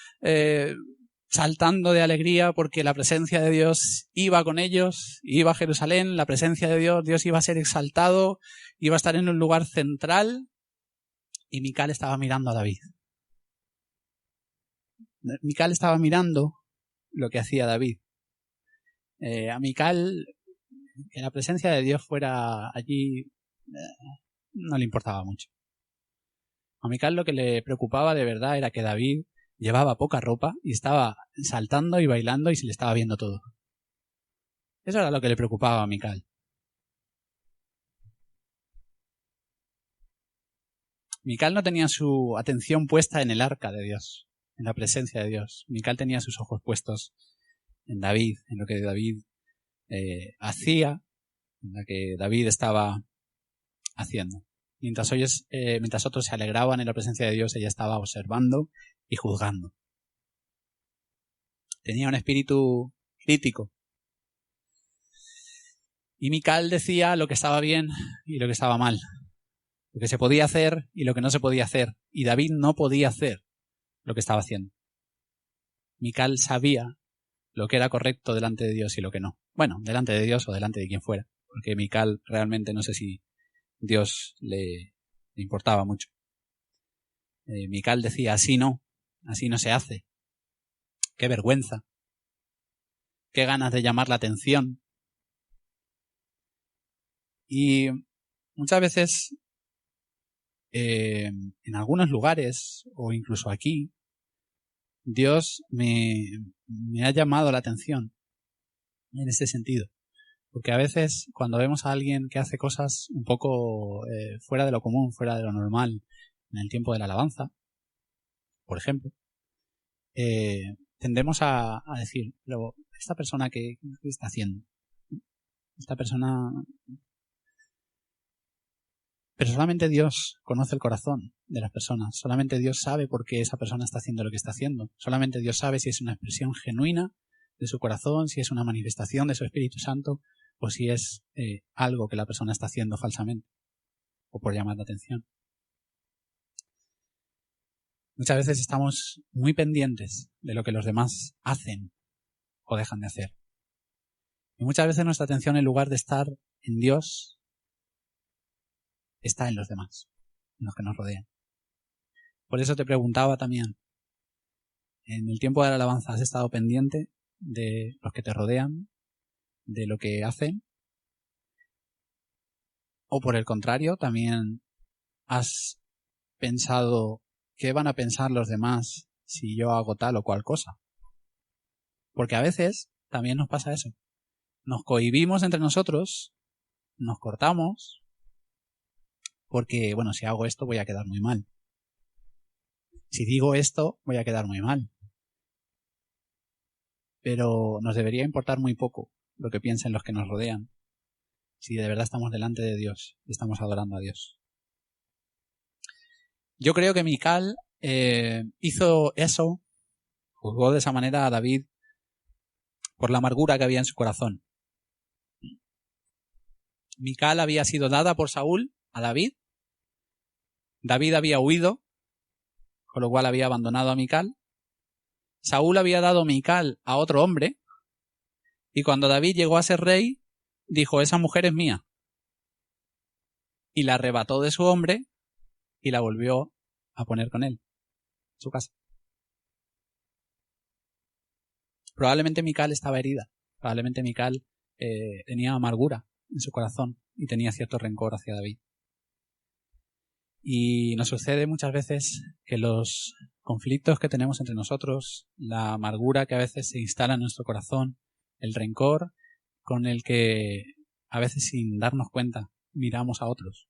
saltando de alegría porque la presencia de Dios iba con ellos, iba a Jerusalén, la presencia de Dios iba a ser exaltado, iba a estar en un lugar central y Mical estaba mirando a David. Mical estaba mirando lo que hacía David. A Mical, que la presencia de Dios fuera allí, no le importaba mucho. A Mical lo que le preocupaba de verdad era que David llevaba poca ropa y estaba saltando y bailando y se le estaba viendo todo. Eso era lo que le preocupaba a Mical. Mical no tenía su atención puesta en el arca de Dios, en la presencia de Dios. Mical tenía sus ojos puestos en David, en lo que David hacía, en lo que David estaba haciendo. Mientras otros se alegraban en la presencia de Dios, ella estaba observando y juzgando. Tenía un espíritu crítico. Y Mical decía lo que estaba bien y lo que estaba mal. Lo que se podía hacer y lo que no se podía hacer. Y David no podía hacer lo que estaba haciendo. Mical sabía lo que era correcto delante de Dios y lo que no. Bueno, delante de Dios o delante de quien fuera. Porque Mical realmente no sé si Dios le importaba mucho. Mical decía, así no se hace. Qué vergüenza. Qué ganas de llamar la atención. Y muchas veces, en algunos lugares, o incluso aquí, Dios me ha llamado la atención en este sentido. Porque a veces, cuando vemos a alguien que hace cosas un poco fuera de lo común, fuera de lo normal, en el tiempo de la alabanza, por ejemplo, tendemos a decir, pero esta persona ¿qué está haciendo? Esta persona... Pero solamente Dios conoce el corazón de las personas. Solamente Dios sabe por qué esa persona está haciendo lo que está haciendo. Solamente Dios sabe si es una expresión genuina de su corazón, si es una manifestación de su Espíritu Santo, o si es algo que la persona está haciendo falsamente, o por llamar la atención. Muchas veces estamos muy pendientes de lo que los demás hacen o dejan de hacer. Y muchas veces nuestra atención, en lugar de estar en Dios, está en los demás, en los que nos rodean. Por eso te preguntaba también, en el tiempo de la alabanza, ¿has estado pendiente de los que te rodean, de lo que hacen? O por el contrario, también has pensado qué van a pensar los demás si yo hago tal o cual cosa. Porque a veces también nos pasa eso. Nos cohibimos entre nosotros, nos cortamos, porque, bueno, si hago esto voy a quedar muy mal. Si digo esto voy a quedar muy mal. Pero nos debería importar muy poco lo que piensen los que nos rodean, si de verdad estamos delante de Dios y estamos adorando a Dios. Yo creo que Mical hizo eso, juzgó de esa manera a David por la amargura que había en su corazón. Mical había sido dada por Saúl a David. David había huido, con lo cual había abandonado a Mical. Saúl había dado Mical a otro hombre, y cuando David llegó a ser rey, dijo, esa mujer es mía. Y la arrebató de su hombre y la volvió a poner con él, en su casa. Probablemente Mical estaba herida, probablemente Mical tenía amargura en su corazón y tenía cierto rencor hacia David. Y nos sucede muchas veces que los conflictos que tenemos entre nosotros, la amargura que a veces se instala en nuestro corazón, el rencor con el que a veces sin darnos cuenta miramos a otros,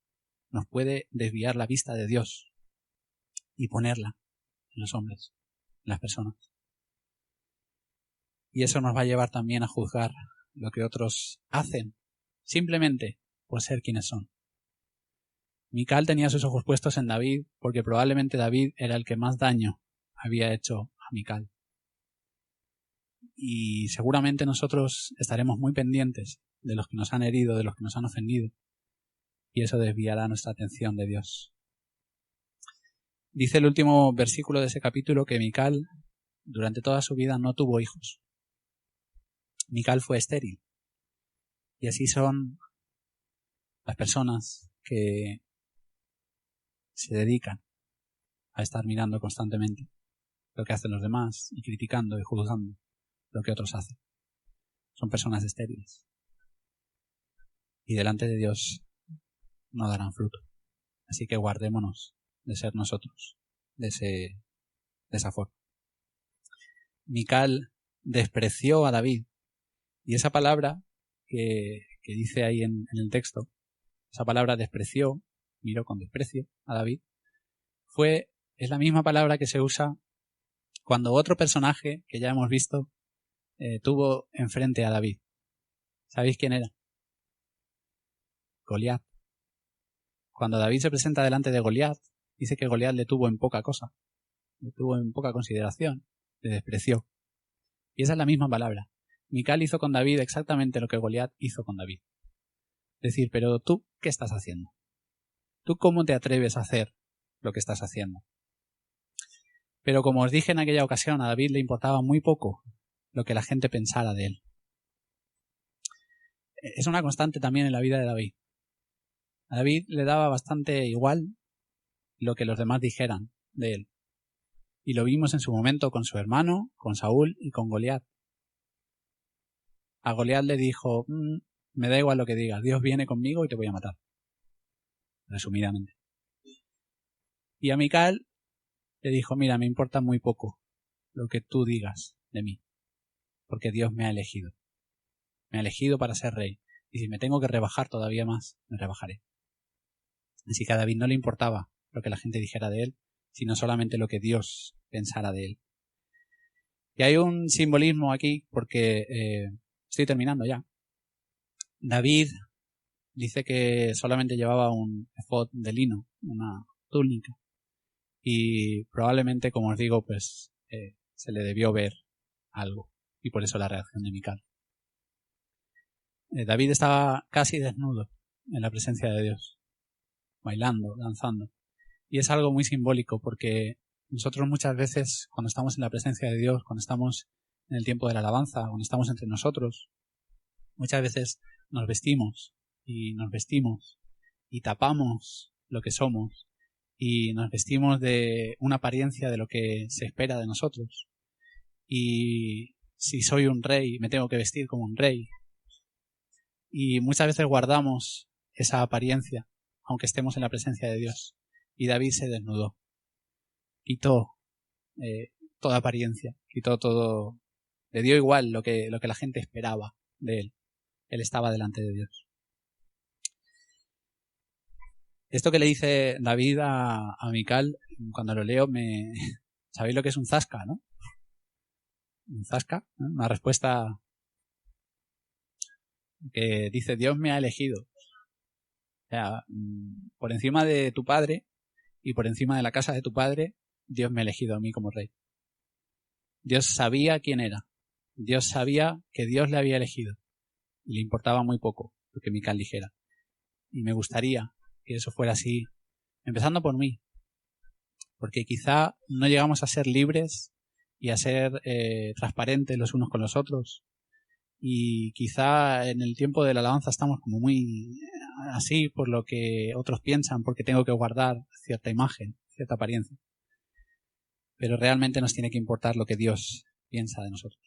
nos puede desviar la vista de Dios y ponerla en los hombres, en las personas. Y eso nos va a llevar también a juzgar lo que otros hacen, simplemente por ser quienes son. Mical tenía sus ojos puestos en David, porque probablemente David era el que más daño había hecho a Mical. Y seguramente nosotros estaremos muy pendientes de los que nos han herido, de los que nos han ofendido, y eso desviará nuestra atención de Dios. Dice el último versículo de ese capítulo que Mical, durante toda su vida, no tuvo hijos. Mical fue estéril. Y así son las personas que se dedican a estar mirando constantemente lo que hacen los demás y criticando y juzgando lo que otros hacen. Son personas estériles. Y delante de Dios no darán fruto. Así que guardémonos de ser nosotros de esa forma. Mical despreció a David. Y esa palabra que dice ahí en el texto, esa palabra despreció, miró con desprecio a David, es la misma palabra que se usa cuando otro personaje que ya hemos visto tuvo enfrente a David. ¿Sabéis quién era? Goliat. Cuando David se presenta delante de Goliat, dice que Goliat le tuvo en poca cosa, le tuvo en poca consideración, le despreció. Y esa es la misma palabra. Mical hizo con David exactamente lo que Goliat hizo con David. Es decir, pero tú, ¿qué estás haciendo? ¿Tú cómo te atreves a hacer lo que estás haciendo? Pero como os dije en aquella ocasión, a David le importaba muy poco lo que la gente pensara de él. Es una constante también en la vida de David. A David le daba bastante igual lo que los demás dijeran de él. Y lo vimos en su momento con su hermano, con Saúl y con Goliat. A Goliat le dijo, me da igual lo que digas, Dios viene conmigo y te voy a matar. Resumidamente. Y a Mical le dijo, mira, me importa muy poco lo que tú digas de mí, porque Dios me ha elegido. Me ha elegido para ser rey. Y si me tengo que rebajar todavía más, me rebajaré. Así que a David no le importaba lo que la gente dijera de él, sino solamente lo que Dios pensara de él. Y hay un simbolismo aquí, porque estoy terminando ya. David dice que solamente llevaba un efod de lino, una túnica. Y probablemente, como os digo, pues se le debió ver algo. Y por eso la reacción de Mical. David estaba casi desnudo en la presencia de Dios, bailando, danzando. Y es algo muy simbólico porque nosotros muchas veces cuando estamos en la presencia de Dios, cuando estamos en el tiempo de la alabanza, cuando estamos entre nosotros, muchas veces nos vestimos y tapamos lo que somos y nos vestimos de una apariencia de lo que se espera de nosotros. Y si soy un rey, me tengo que vestir como un rey. Y muchas veces guardamos esa apariencia, aunque estemos en la presencia de Dios. Y David se desnudó. Quitó toda apariencia. Quitó todo. Le dio igual lo que la gente esperaba de él. Él estaba delante de Dios. Esto que le dice David a Mical, cuando lo leo, ¿sabéis lo que es un zasca, no? Un zasca, ¿no? Una respuesta que dice, Dios me ha elegido. O sea, por encima de tu padre y por encima de la casa de tu padre, Dios me ha elegido a mí como rey. Dios sabía quién era. Dios sabía que Dios le había elegido. Y le importaba muy poco lo que Mical dijera. Y me gustaría que eso fuera así, empezando por mí. Porque quizá no llegamos a ser libres y a ser transparentes los unos con los otros. Y quizá en el tiempo de la alabanza estamos como muy así por lo que otros piensan, porque tengo que guardar cierta imagen, cierta apariencia. Pero realmente nos tiene que importar lo que Dios piensa de nosotros.